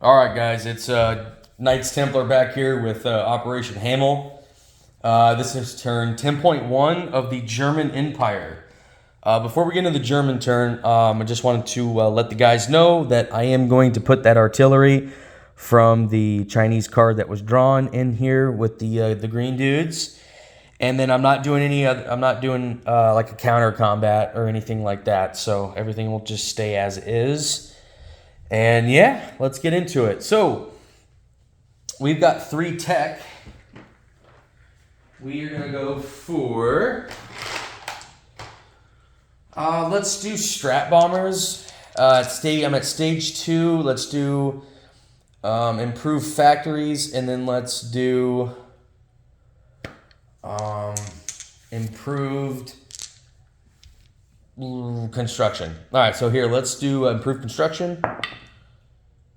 All right, guys, it's Knights Templar back here with Operation Hamel. This is turn 10.1 of the German Empire. Before we get into the German turn, I just wanted to let the guys know that I am going to put that artillery from the Chinese card that was drawn in here with the green dudes. And then I'm not doing any other, I'm not doing like a counter combat or anything like that. So everything will just stay as is. And yeah, let's get into it. So we've got 3 tech. We are gonna go for, let's do strat bombers. I'm at stage 2. Let's do improved factories, and then let's do improved construction. All right, so here, let's do improved construction.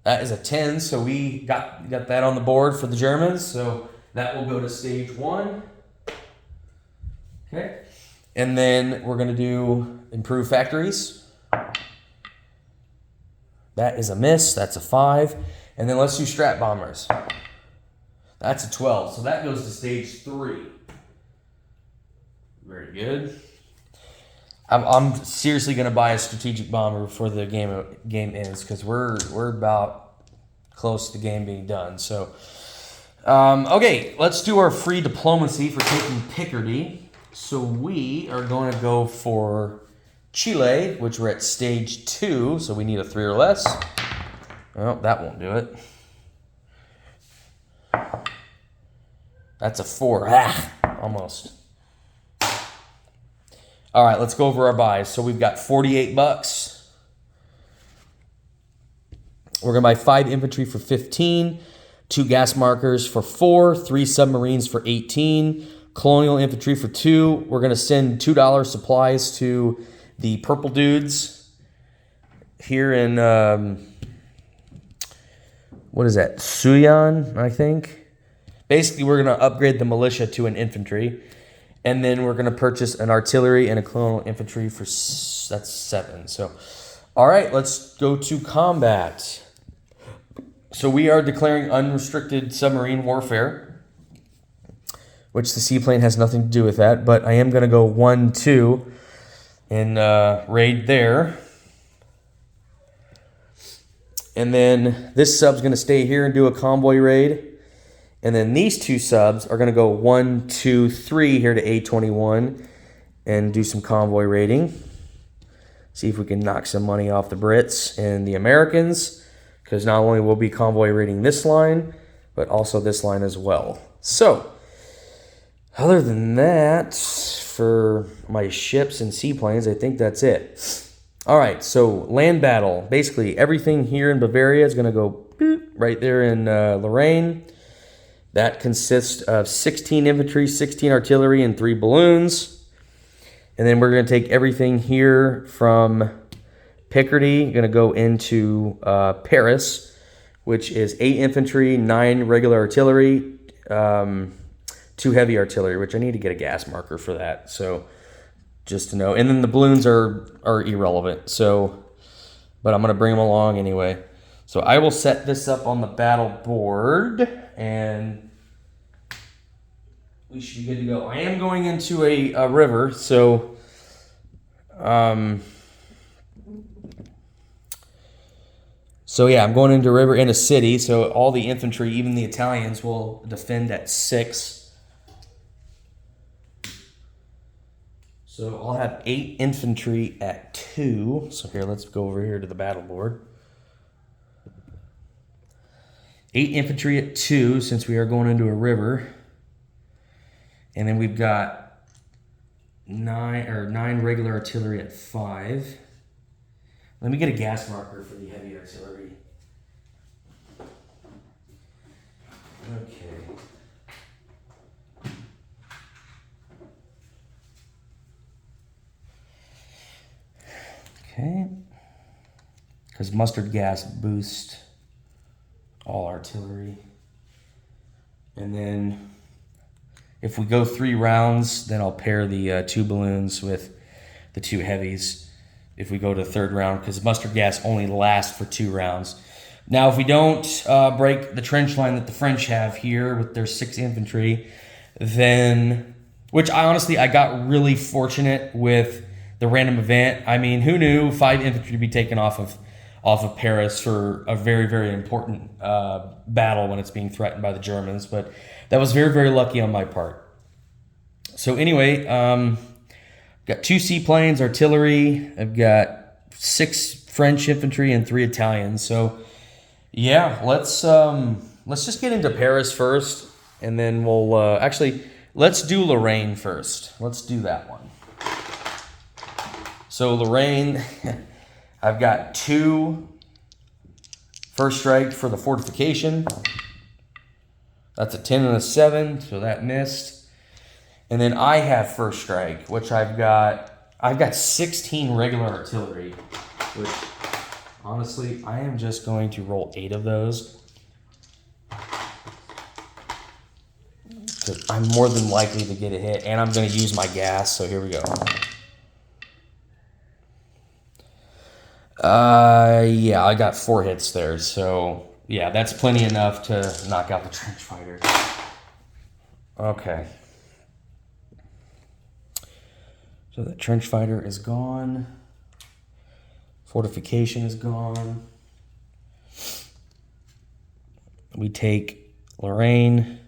That is a 10, so we got that on the board for the Germans. So that will go to stage 1. Okay, and then we're gonna do improved factories. That is a miss. That's a 5, and then let's do strat bombers. That's a 12, so that goes to stage 3. Very good. I'm seriously gonna buy a strategic bomber before the game ends, because we're about close to the game being done. So, okay, let's do our free diplomacy for taking Picardy. So we are going to go for Chile, which we're at stage 2. So we need a 3 or less. Well, that won't do it. That's a 4. Almost. All right, let's go over our buys. So we've got 48 bucks. We're going to buy 5 infantry for 15, 2 gas markers for 4, 3 submarines for 18, colonial infantry for 2. We're going to send $2 supplies to the purple dudes here in, what is that, Suyan, I think. Basically, we're going to upgrade the militia to an infantry. And then we're going to purchase an artillery and a colonial infantry for, that's 7. So, all right, let's go to combat. So we are declaring unrestricted submarine warfare, which the seaplane has nothing to do with that. But I am going to go 1-2 and raid there. And then this sub's going to stay here and do a convoy raid. And then these 2 subs are going to go 1, 2, 3 here to A21 and do some convoy raiding. See if we can knock some money off the Brits and the Americans, because not only will we be convoy raiding this line, but also this line as well. So, other than that, for my ships and seaplanes, I think that's it. All right, so land battle. Basically, everything here in Bavaria is going to go boop, right there in Lorraine. That consists of 16 infantry, 16 artillery, and 3 balloons. And then we're going to take everything here from Picardy, going to go into Paris, which is 8 infantry, 9 regular artillery, 2 heavy artillery, which I need to get a gas marker for that. So just to know. And then the balloons are irrelevant. So, but I'm going to bring them along anyway. So I will set this up on the battle board, and we should be good to go. I am going into a river, so yeah, I'm going into a river in a city, so all the infantry, even the Italians, will defend at 6. So I'll have 8 infantry at 2. So here, let's go over here to the battle board. 8 infantry at 2, since we are going into a river. And then we've got 9 regular artillery at 5. Let me get a gas marker for the heavy artillery. Okay. Okay. Because mustard gas boosts all artillery. And then if we go 3 rounds, then I'll pair the 2 balloons with the 2 heavies if we go to the 3rd round, because mustard gas only lasts for 2 rounds. Now, if we don't break the trench line that the French have here with their 6 infantry, then, which I got really fortunate with the random event. I mean, who knew 5 infantry to be taken off of Paris for a very, very important battle when it's being threatened by the Germans. But that was very, very lucky on my part. So anyway, got 2 seaplanes, artillery. I've got 6 French infantry and 3 Italians. So yeah, let's just get into Paris first, and then we'll actually let's do Lorraine first. Let's do that one. So Lorraine, I've got 2 first strike for the fortification. That's a 10 and a 7, so that missed. And then I have first strike, which I've got 16 regular artillery, which honestly, I am just going to roll 8 of those. Because I'm more than likely to get a hit, and I'm going to use my gas, so here we go. Yeah, I got 4 hits there, so yeah, that's plenty enough to knock out the trench fighter. Okay. So the trench fighter is gone. Fortification is gone. We take Lorraine.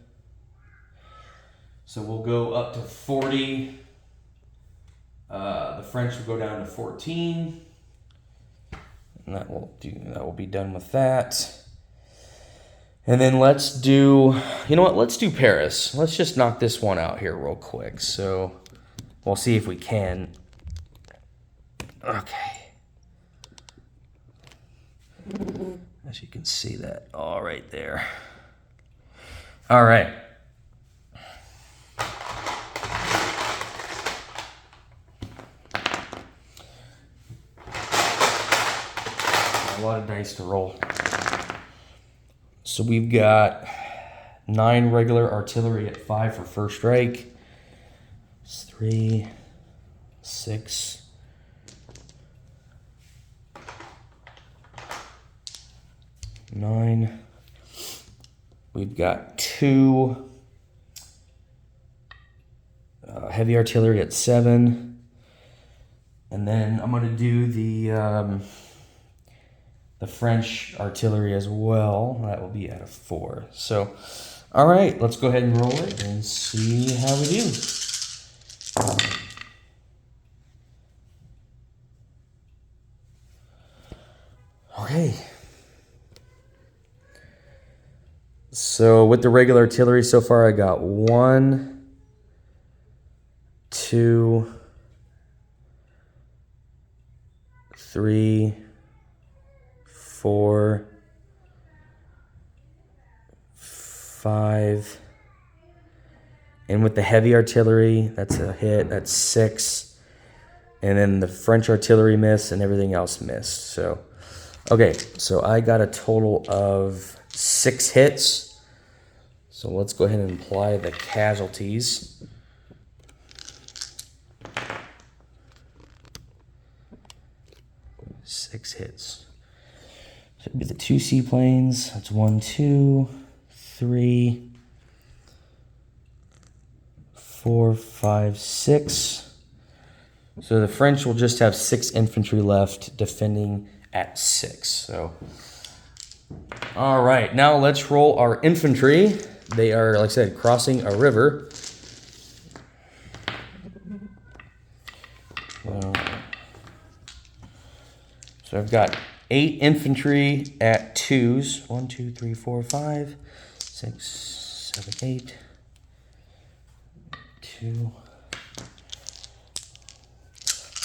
So we'll go up to 40. The French will go down to 14. And that will be done with that. And then let's do, you know what, let's do Paris. Let's just knock this one out here real quick. So we'll see if we can. Okay. As you can see that all right there. All right. A lot of dice to roll. So we've got 9 regular artillery at 5 for first strike. It's 3, 6, 9. We've got 2 heavy artillery at 7. And then I'm going to do the French artillery as well. That will be at a 4. So, all right, let's go ahead and roll it and see how we do. Okay. So with the regular artillery so far, I got 1, 2, 3, 4, 5, and with the heavy artillery, that's a hit, that's 6, and then the French artillery missed and everything else missed. So, okay, so I got a total of 6 hits. So let's go ahead and apply the casualties. Six hits. So it'd be the 2 seaplanes. That's 1, 2, 3, 4, 5, 6. So the French will just have 6 infantry left defending at 6. So, all right, now let's roll our infantry. They are, like I said, crossing a river. So I've got 8 infantry at 2s. 1, 2, 3, 4, 5, 6, 7, 8. 2.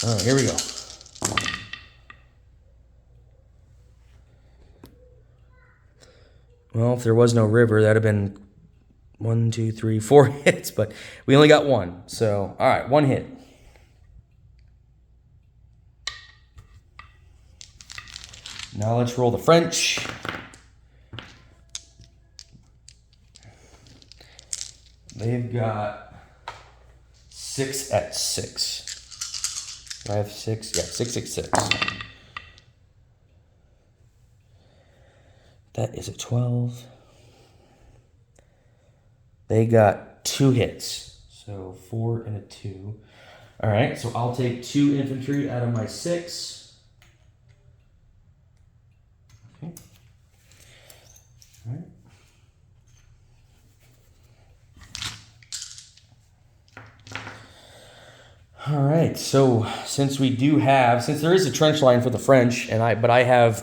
Oh, here we go. Well, if there was no river, that'd have been 1, 2, 3, 4 hits, but we only got 1. So, all right, 1 hit. Now let's roll the French. They've got 6 at 6. I have 6. Yeah, 6, 6, 6. That is a 12. They got 2 hits. So 4 and a 2. All right, so I'll take 2 infantry out of my 6. Okay. All right. All right, so since there is a trench line for the French, but I have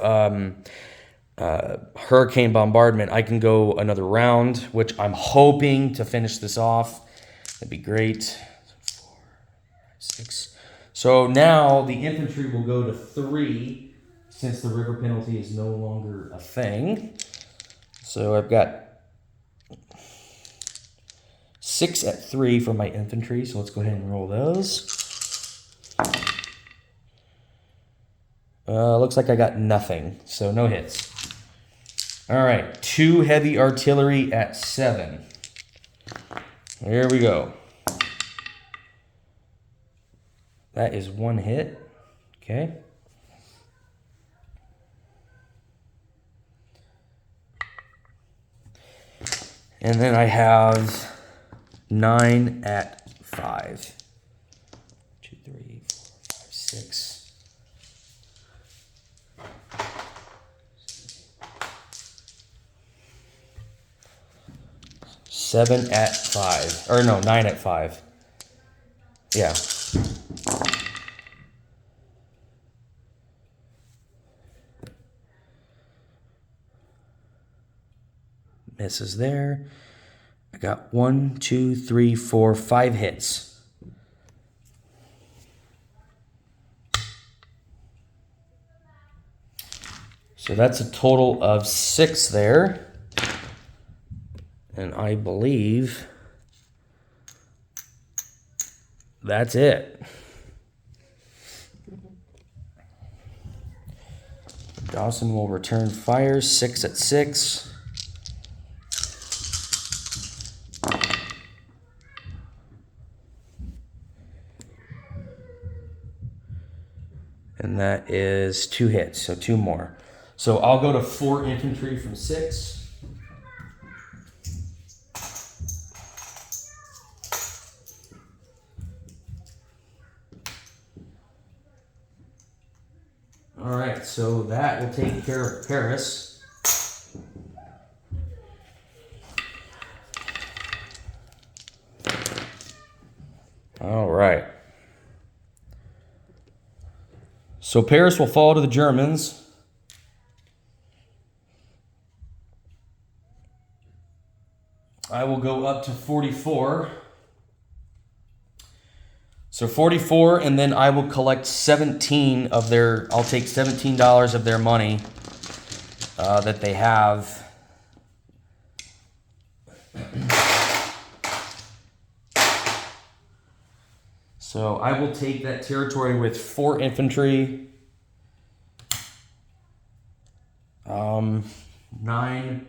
hurricane bombardment, I can go another round, which I'm hoping to finish this off. That'd be great. 4, 6. So now the infantry will go to 3, since the river penalty is no longer a thing. So I've got 6 at 3 for my infantry, so let's go ahead and roll those. Looks like I got nothing, so no hits. All right, 2 heavy artillery at 7. Here we go. That is 1 hit. Okay. And then I have 9 at 5. 2, 3, 4, 5, 6. 7 at 5. Or no, 9 at 5. Yeah. Misses there. I got 1, 2, 3, 4, 5 hits. So that's a total of 6 there. And I believe that's it. Dawson will return fire, 6 at 6. And that is 2 hits, so 2 more. So I'll go to 4 infantry from 6. All right, so that will take care of Paris. All right. So Paris will fall to the Germans. I will go up to 44. So 44, and then I will collect 17 of their, I'll take $17 of their money that they have. So I will take that territory with 4 infantry, 9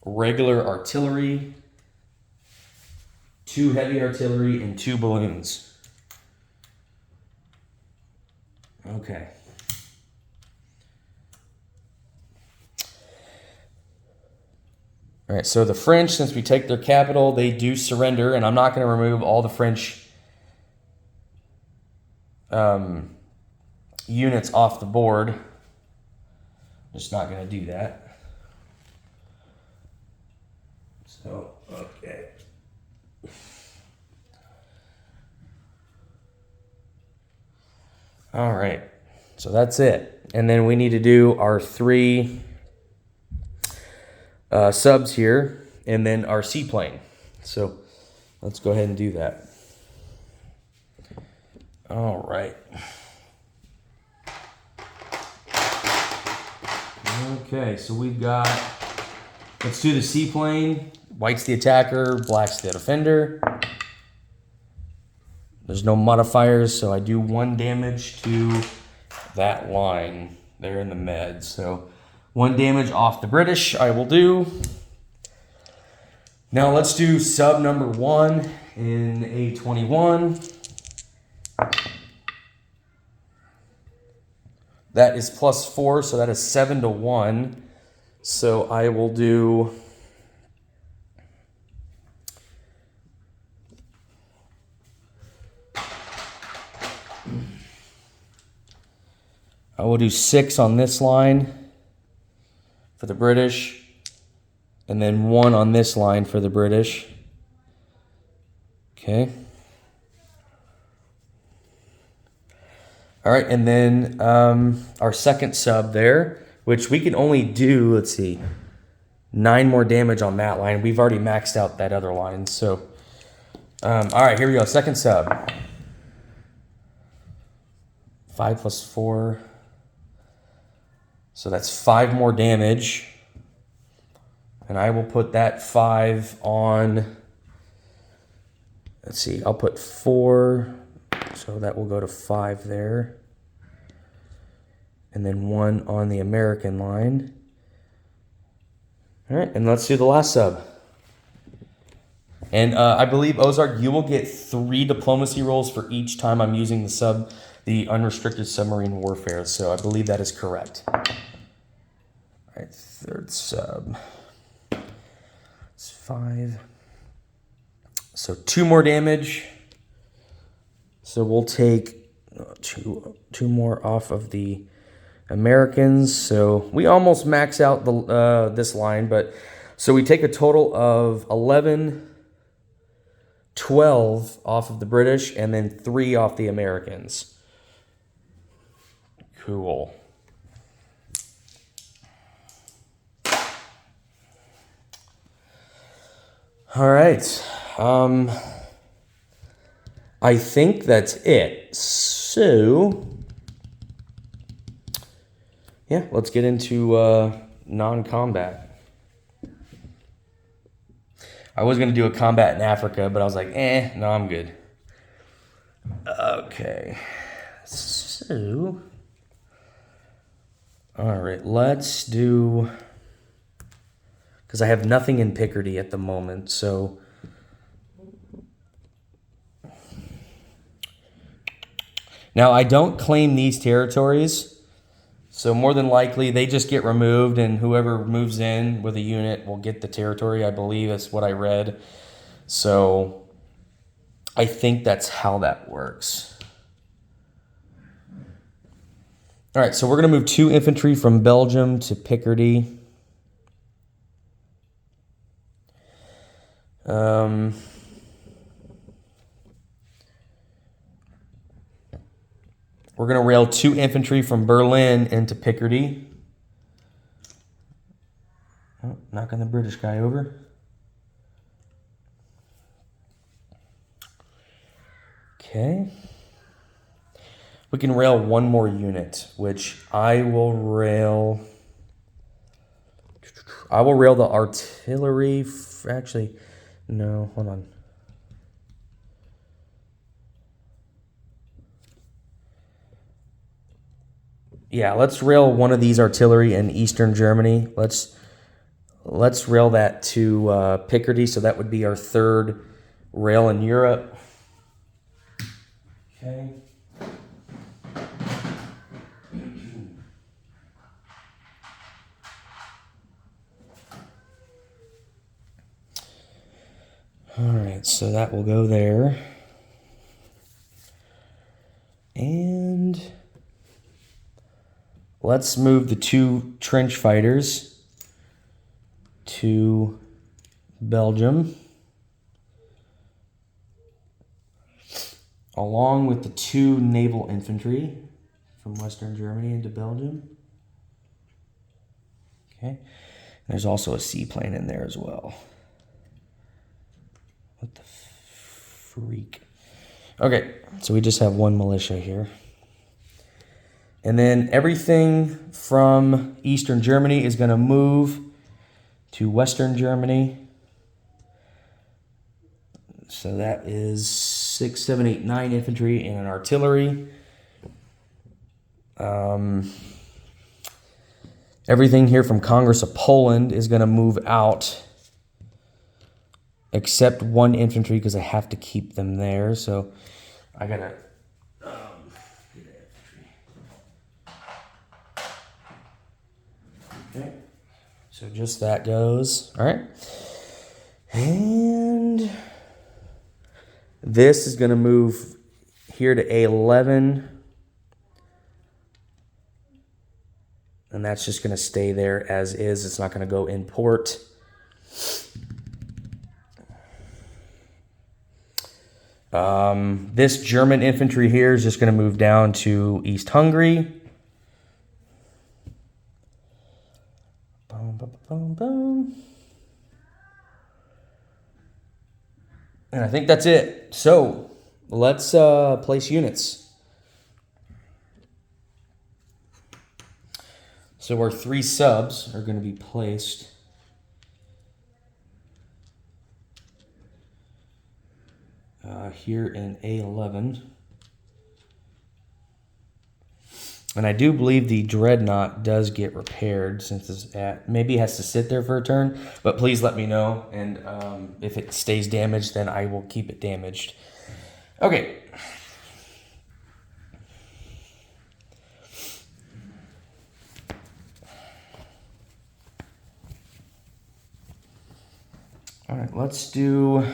regular artillery, 2 heavy artillery, and 2 balloons. Okay. All right, so the French, since we take their capital, they do surrender, and I'm not going to remove all the French units off the board. Just not going to do that. So, okay. All right, so that's it. And then we need to do our 3 subs here, and then our seaplane. So let's go ahead and do that. All right. Okay, so we've got, let's do the seaplane. White's the attacker, black's the defender. There's no modifiers, so I do 1 damage to that line there in the med. So 1 damage off the British I will do. Now let's do sub number 1 in A21. That is +4, so that is 7 to 1. So I will do... I will do 6 on this line for the British, and then 1 on this line for the British. Okay. All right, and then our second sub there, which we can only do, let's see, 9 more damage on that line. We've already maxed out that other line. So, all right, here we go. Second sub. 5 plus 4. So that's 5 more damage. And I will put that 5 on, let's see, I'll put 4. So that will go to 5 there. And then 1 on the American line. All right, and let's do the last sub. And I believe, Ozark, you will get 3 diplomacy rolls for each time I'm using the unrestricted submarine warfare. So I believe that is correct. All right, third sub. It's 5. So 2 more damage. So we'll take two more off of the Americans. So we almost max out this line, but so we take a total of 11, 12 off of the British, and then 3 off the Americans. Cool. All right. I think that's it. So, yeah, let's get into non-combat. I was going to do a combat in Africa, but I was like, no, I'm good. Okay. So, all right, let's do... Because I have nothing in Picardy at the moment, so... Now, I don't claim these territories, so more than likely they just get removed, and whoever moves in with a unit will get the territory. I believe that's what I read. So I think that's how that works. All right, so we're going to move 2 infantry from Belgium to Picardy. We're going to rail 2 infantry from Berlin into Picardy. Oh, knocking the British guy over. Okay. We can rail 1 more unit, which I will rail the artillery. Actually, no, hold on. Yeah, let's rail one of these artillery in Eastern Germany. Let's rail that to Picardy, so that would be our 3rd rail in Europe. Okay. All right, so that will go there. And let's move the 2 trench fighters to Belgium, along with the 2 naval infantry from Western Germany into Belgium. Okay. There's also a seaplane in there as well. What the freak? Okay, so we just have 1 militia here. And then everything from Eastern Germany is going to move to Western Germany. So that is 6, 7, 8, 9 infantry and an artillery. Everything here from Congress of Poland is going to move out, except 1 infantry because I have to keep them there. So I got to get infantry. Okay. So just that goes. All right. And this is going to move here to A11. And that's just going to stay there as is. It's not going to go in port. This German infantry here is just going to move down to East Hungary. Boom, boom, boom, boom. And I think that's it. So let's place units. So our 3 subs are going to be placed here in A11. And I do believe the Dreadnought does get repaired since it's at, maybe it has to sit there for a turn, but please let me know. And if it stays damaged, then I will keep it damaged. Okay. All right, let's do...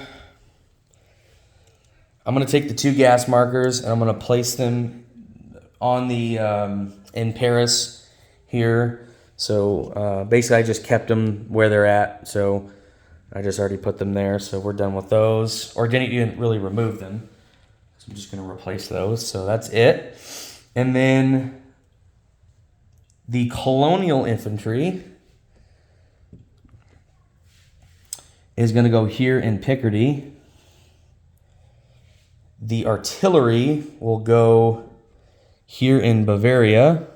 I'm going to take the 2 gas markers and I'm going to place them on the in Paris here. So basically I just kept them where they're at. So I just already put them there. So we're done with those. Or didn't even really remove them. So I'm just going to replace those. So that's it. And then the colonial infantry is going to go here in Picardy. The artillery will go here in Bavaria,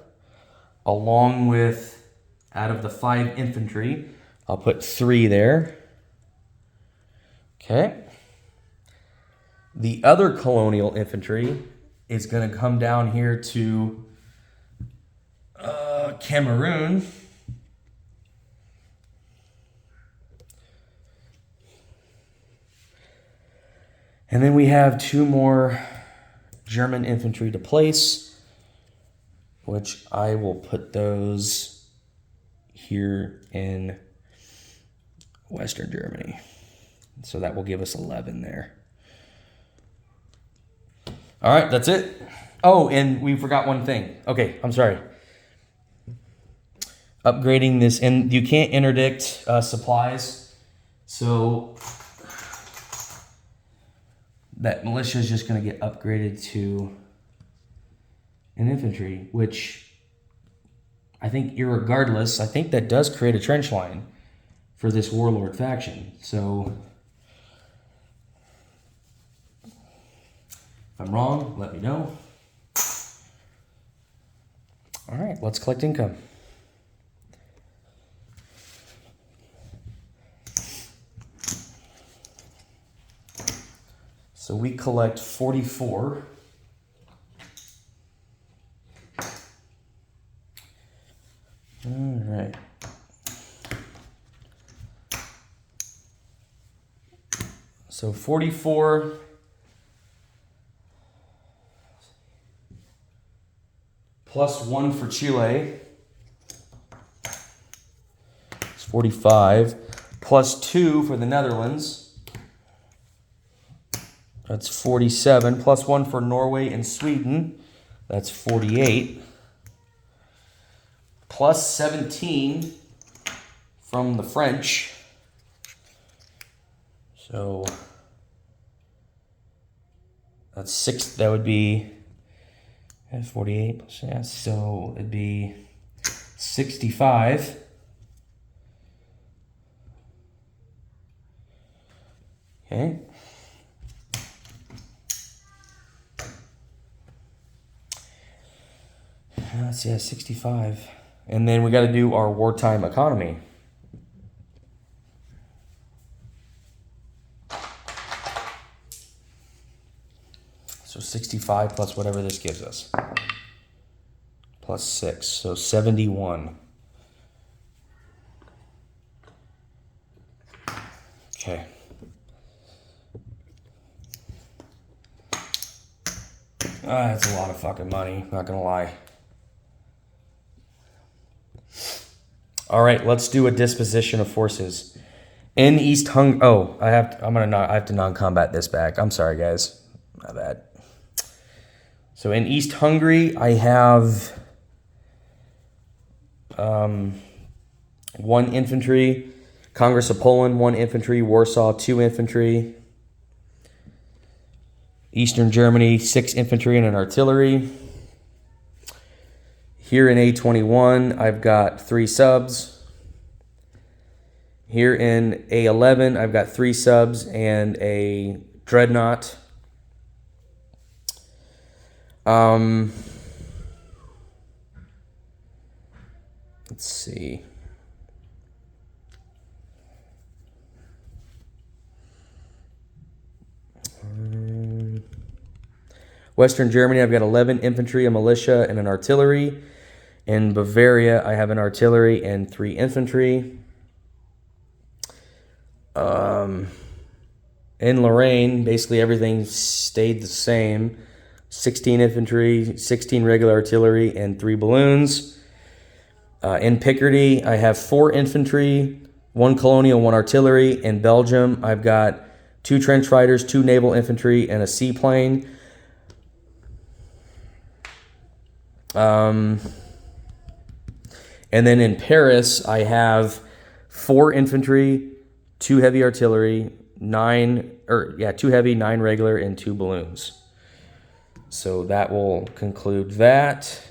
along with, out of the 5 infantry, I'll put 3 there. Okay. The other colonial infantry is going to come down here to Cameroon. And then we have 2 more German infantry to place, which I will put those here in Western Germany. So that will give us 11 there. All right, that's it. Oh, and we forgot one thing. Okay, I'm sorry. Upgrading this, and you can't interdict supplies. So that militia is just going to get upgraded to an infantry, which I think irregardless, I think that does create a trench line for this warlord faction. So if I'm wrong, let me know. All right, let's collect income. So we collect 44. All right. So 44 plus 1 for Chile. It's 45 plus 2 for the Netherlands. That's 47, plus 1 for Norway and Sweden. That's 48. Plus 17 from the French. So that's 6. That would be 48 plus, yeah, so it'd be 65. Okay. That's, yeah, 65. And then we got to do our wartime economy. So 65 plus whatever this gives us. Plus 6, so 71. Okay. That's a lot of fucking money, not gonna lie. All right, let's do a disposition of forces. In East Hungary. Oh, I have to non-combat this back. I'm sorry, guys. My bad. So in East Hungary, I have 1 infantry. Congress of Poland, 1 infantry. Warsaw, 2 infantry. Eastern Germany, 6 infantry and an artillery. Here in A21, I've got 3 subs. Here in A11, I've got 3 subs and a dreadnought. Let's see. Western Germany, I've got 11 infantry, a militia, and an artillery. In Bavaria, I have an artillery and 3 infantry. In Lorraine, basically everything stayed the same. 16 infantry, 16 regular artillery, and 3 balloons. In Picardy, I have 4 infantry, 1 colonial, 1 artillery. In Belgium, I've got 2 trench fighters, 2 naval infantry, and a seaplane. And then in Paris, I have 4 infantry, 2 heavy artillery, 2 heavy, 9 regular, and 2 balloons. So that will conclude that.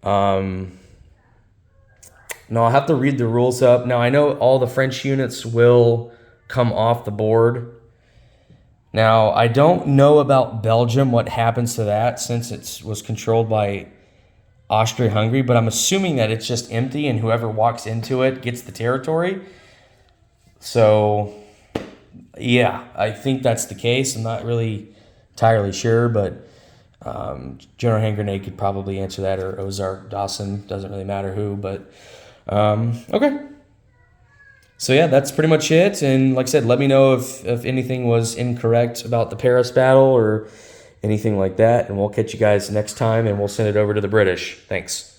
Now I'll have to read the rules up. Now I know all the French units will come off the board. Now I don't know about Belgium, what happens to that since it was controlled by Austria-Hungary, but I'm assuming that it's just empty and whoever walks into it gets the territory. So yeah, I think that's the case. I'm not really entirely sure, but General Hand Grenade could probably answer that, or Ozark Dawson, doesn't really matter who, but okay. So yeah, that's pretty much it. And like I said, let me know if anything was incorrect about the Paris battle or anything like that, and we'll catch you guys next time, and we'll send it over to the British. Thanks.